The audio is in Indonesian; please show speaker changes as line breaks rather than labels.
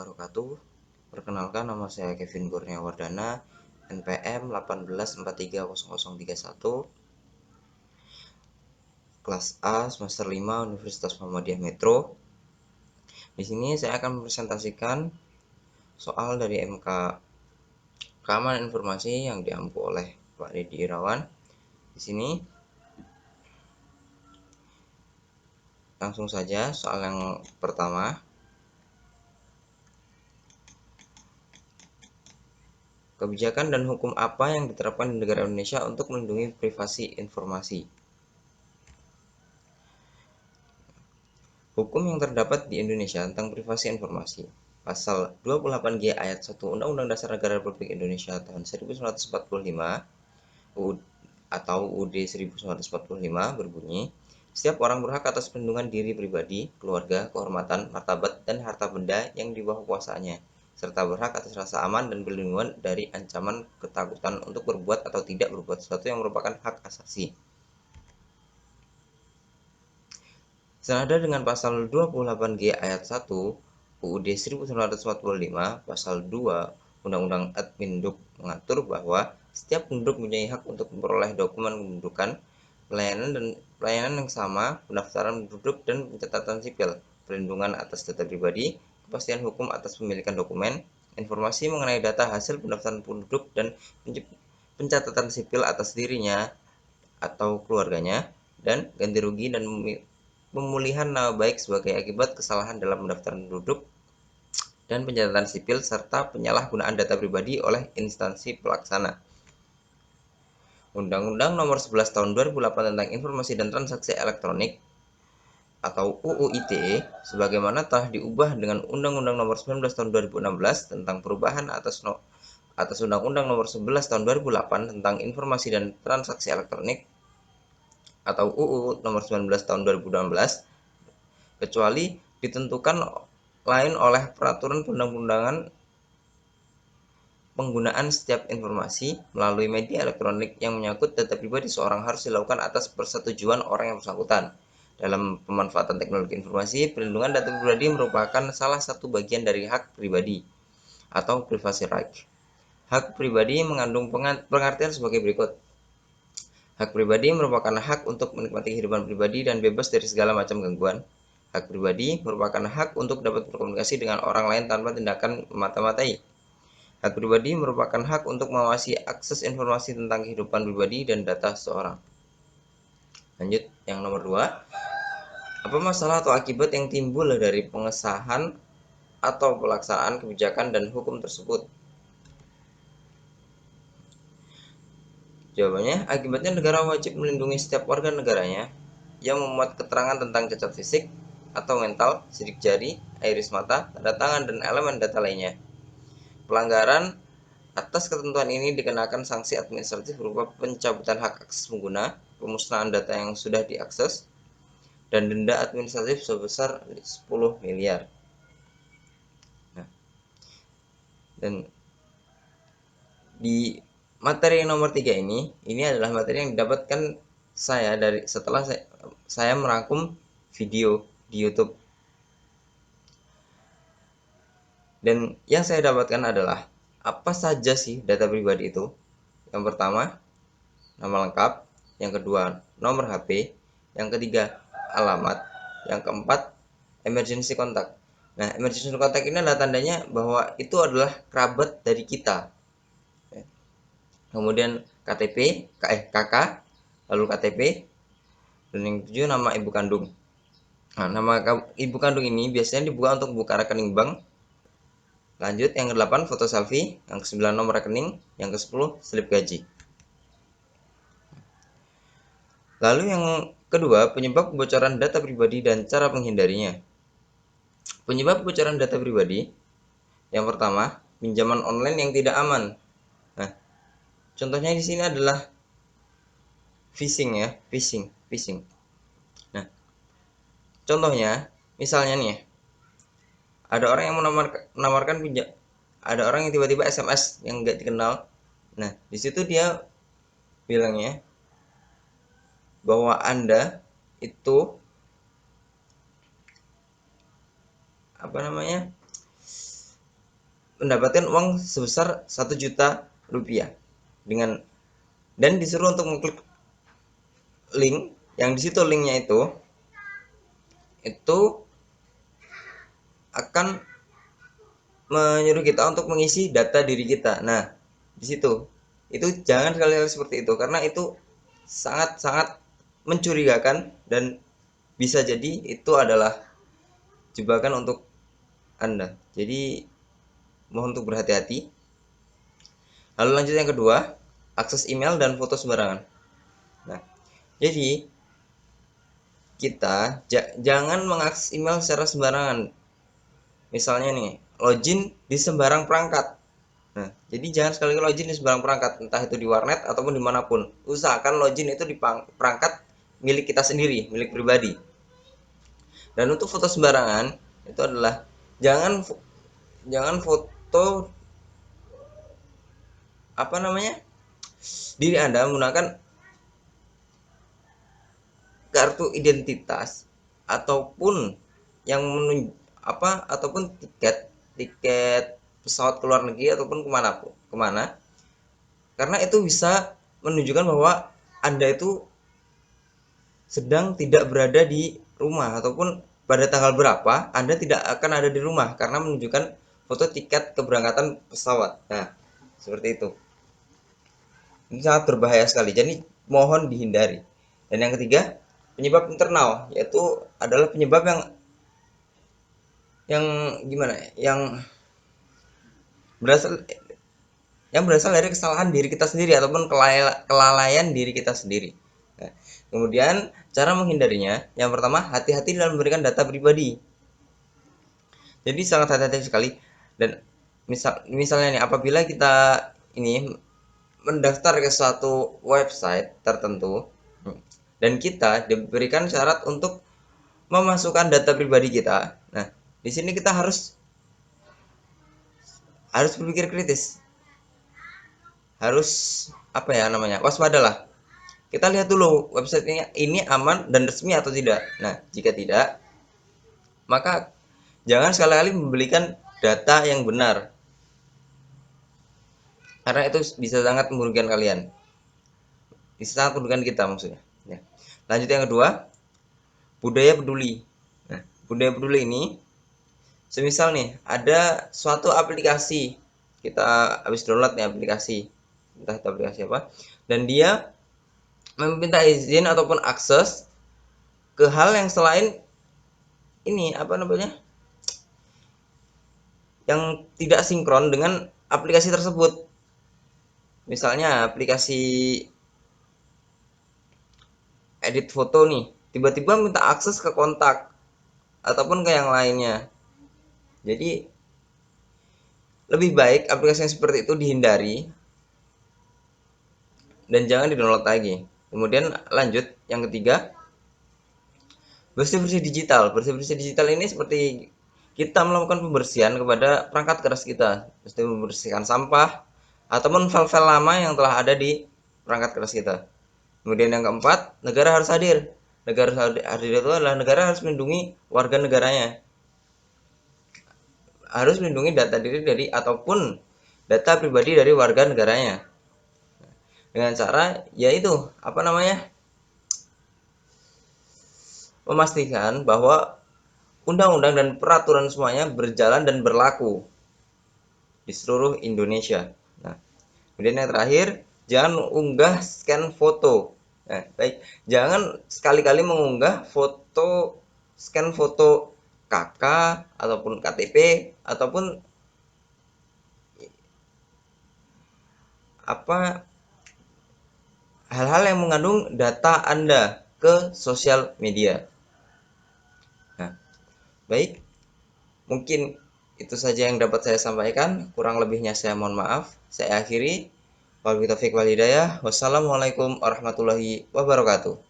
wabarakatuh. Perkenalkan, nama saya Kevin Kurniawardana, NPM 18430031, kelas A semester 5 Universitas Muhammadiyah Metro. Di sini saya akan mempresentasikan soal dari MK Keamanan Informasi yang diampu oleh Pak Dedi Irawan. Di sini langsung saja soal yang pertama. Kebijakan dan hukum apa yang diterapkan di negara Indonesia untuk melindungi privasi informasi? Hukum yang terdapat di Indonesia tentang privasi informasi. Pasal 28G ayat 1 Undang-Undang Dasar Negara Republik Indonesia tahun 1945 atau UUD 1945 berbunyi, setiap orang berhak atas perlindungan diri pribadi, keluarga, kehormatan, martabat, dan harta benda yang di bawah kuasaannya, serta berhak atas rasa aman dan perlindungan dari ancaman ketakutan untuk berbuat atau tidak berbuat sesuatu yang merupakan hak asasi. Senada dengan pasal 28G ayat 1 UUD 1945, pasal 2 Undang-Undang Adminduk mengatur bahwa setiap penduduk mempunyai hak untuk memperoleh dokumen kependudukan, pelayanan yang sama, pendaftaran penduduk dan pencatatan sipil, perlindungan atas data pribadi, kepastian hukum atas pemilikan dokumen, informasi mengenai data hasil pendaftaran penduduk dan pencatatan sipil atas dirinya atau keluarganya, dan ganti rugi dan pemulihan nama baik sebagai akibat kesalahan dalam pendaftaran penduduk dan pencatatan sipil serta penyalahgunaan data pribadi oleh instansi pelaksana. Undang-Undang Nomor 11 Tahun 2008 tentang Informasi dan Transaksi Elektronik atau UU ITE sebagaimana telah diubah dengan Undang-Undang Nomor 19 Tahun 2016 tentang perubahan atas Undang-Undang Nomor 11 Tahun 2008 tentang Informasi dan Transaksi Elektronik atau UU Nomor 19 Tahun 2016, kecuali ditentukan lain oleh peraturan perundang-undangan. Penggunaan setiap informasi melalui media elektronik yang menyangkut data pribadi seorang harus dilakukan atas persetujuan orang yang bersangkutan. Dalam pemanfaatan teknologi informasi, perlindungan data pribadi merupakan salah satu bagian dari hak pribadi atau privacy right. Hak pribadi mengandung pengertian sebagai berikut. Hak pribadi merupakan hak untuk menikmati kehidupan pribadi dan bebas dari segala macam gangguan. Hak pribadi merupakan hak untuk dapat berkomunikasi dengan orang lain tanpa tindakan memata-matai. Hak pribadi merupakan hak untuk mengawasi akses informasi tentang kehidupan pribadi dan data seseorang. Lanjut, yang nomor 2. Apa masalah atau akibat yang timbul dari pengesahan atau pelaksanaan kebijakan dan hukum tersebut? Jawabannya, akibatnya negara wajib melindungi setiap warga negaranya yang memuat keterangan tentang cacat fisik atau mental, sidik jari, iris mata, tanda tangan, dan elemen data lainnya. Pelanggaran atas ketentuan ini dikenakan sanksi administratif berupa pencabutan hak akses pengguna, pemusnahan data yang sudah diakses, dan denda administratif sebesar 10 miliar. Nah, dan di materi nomor 3 ini adalah materi yang didapatkan saya dari setelah saya merangkum video di YouTube. Dan yang saya dapatkan adalah apa saja sih data pribadi itu? Yang pertama, nama lengkap. Yang kedua, nomor HP. Yang ketiga, alamat. Yang keempat, emergency contact. Nah, emergency contact ini adalah tandanya bahwa itu adalah kerabat dari kita. Kemudian KTP, KK, lalu KTP, dan yang ketujuh nama ibu kandung. Nah, nama ibu kandung ini biasanya dibuka untuk buka rekening bank. Lanjut, yang ke-8 foto selfie, yang ke-9 nomor rekening, yang ke-10 slip gaji. Lalu yang kedua, penyebab kebocoran data pribadi dan cara menghindarinya. Penyebab kebocoran data pribadi, yang pertama, pinjaman online yang tidak aman. Nah, contohnya di sini adalah phishing ya, phishing. Nah, contohnya, misalnya nih, ada orang yang menawarkan ada orang yang tiba-tiba SMS yang nggak dikenal. Nah, di situ dia bilangnya bahwa Anda itu mendapatkan uang sebesar 1 juta rupiah dan disuruh untuk mengklik link yang di situ, linknya itu akan menyuruh kita untuk mengisi data diri kita. Nah, di situ itu jangan sekali-kali seperti itu, karena itu sangat-sangat mencurigakan dan bisa jadi itu adalah jebakan untuk Anda. Jadi mohon untuk berhati-hati. Lalu lanjut yang kedua, akses email dan foto sembarangan. Nah, jadi kita jangan mengakses email secara sembarangan. Misalnya nih, login di sembarang perangkat. Nah, jadi jangan sekali-kali login di sembarang perangkat, entah itu di warnet ataupun dimanapun. Usahakan login itu di perangkat milik kita sendiri, milik pribadi. Dan untuk foto sembarangan itu adalah jangan foto diri Anda menggunakan kartu identitas ataupun yang ataupun tiket pesawat ke luar negeri ataupun kemana, karena itu bisa menunjukkan bahwa Anda itu sedang tidak berada di rumah, ataupun pada tanggal berapa Anda tidak akan ada di rumah karena menunjukkan foto tiket keberangkatan pesawat. Nah, seperti itu. Ini sangat berbahaya sekali, jadi mohon dihindari. Dan yang ketiga, penyebab internal, yaitu adalah penyebab yang gimana ya, berasal berasal dari kesalahan diri kita sendiri ataupun kelalaian diri kita sendiri. Nah, kemudian cara menghindarinya, yang pertama, hati-hati dalam memberikan data pribadi. Jadi sangat hati-hati sekali. Dan misalnya nih, apabila kita ini mendaftar ke suatu website tertentu dan kita diberikan syarat untuk memasukkan data pribadi kita. Nah, di sini kita harus berpikir kritis. Harus waspadalah. Kita lihat dulu websitenya ini aman dan resmi atau tidak. Nah, jika tidak, maka jangan sekali-kali memberikan data yang benar, karena itu bisa sangat merugikan kalian, bisa sangat merugikan kita maksudnya ya. Lanjut yang kedua, budaya peduli. Nah, budaya peduli ini semisal nih ada suatu aplikasi, kita habis download nih aplikasi, entah itu aplikasi apa, dan dia meminta izin ataupun akses ke hal yang selain ini yang tidak sinkron dengan aplikasi tersebut. Misalnya aplikasi edit foto nih, tiba-tiba minta akses ke kontak ataupun ke yang lainnya. Jadi lebih baik aplikasi yang seperti itu dihindari dan jangan di-download lagi. Kemudian lanjut yang ketiga, bersih-bersih digital. Bersih-bersih digital ini seperti kita melakukan pembersihan kepada perangkat keras kita, mesti membersihkan sampah ataupun file-file lama yang telah ada di perangkat keras kita. Kemudian yang keempat, negara harus hadir. Negara hadir itu adalah negara harus melindungi warga negaranya, harus melindungi data diri dari ataupun data pribadi dari warga negaranya, dengan cara yaitu memastikan bahwa undang-undang dan peraturan semuanya berjalan dan berlaku di seluruh Indonesia. Nah, kemudian yang terakhir, jangan unggah scan foto. Nah, baik, jangan sekali-kali mengunggah scan foto KK ataupun KTP ataupun hal-hal yang mengandung data Anda ke sosial media. Nah, baik, mungkin itu saja yang dapat saya sampaikan. Kurang lebihnya saya mohon maaf. Saya akhiri. Wabillahi taufiq wal hidayah. Wassalamualaikum warahmatullahi wabarakatuh.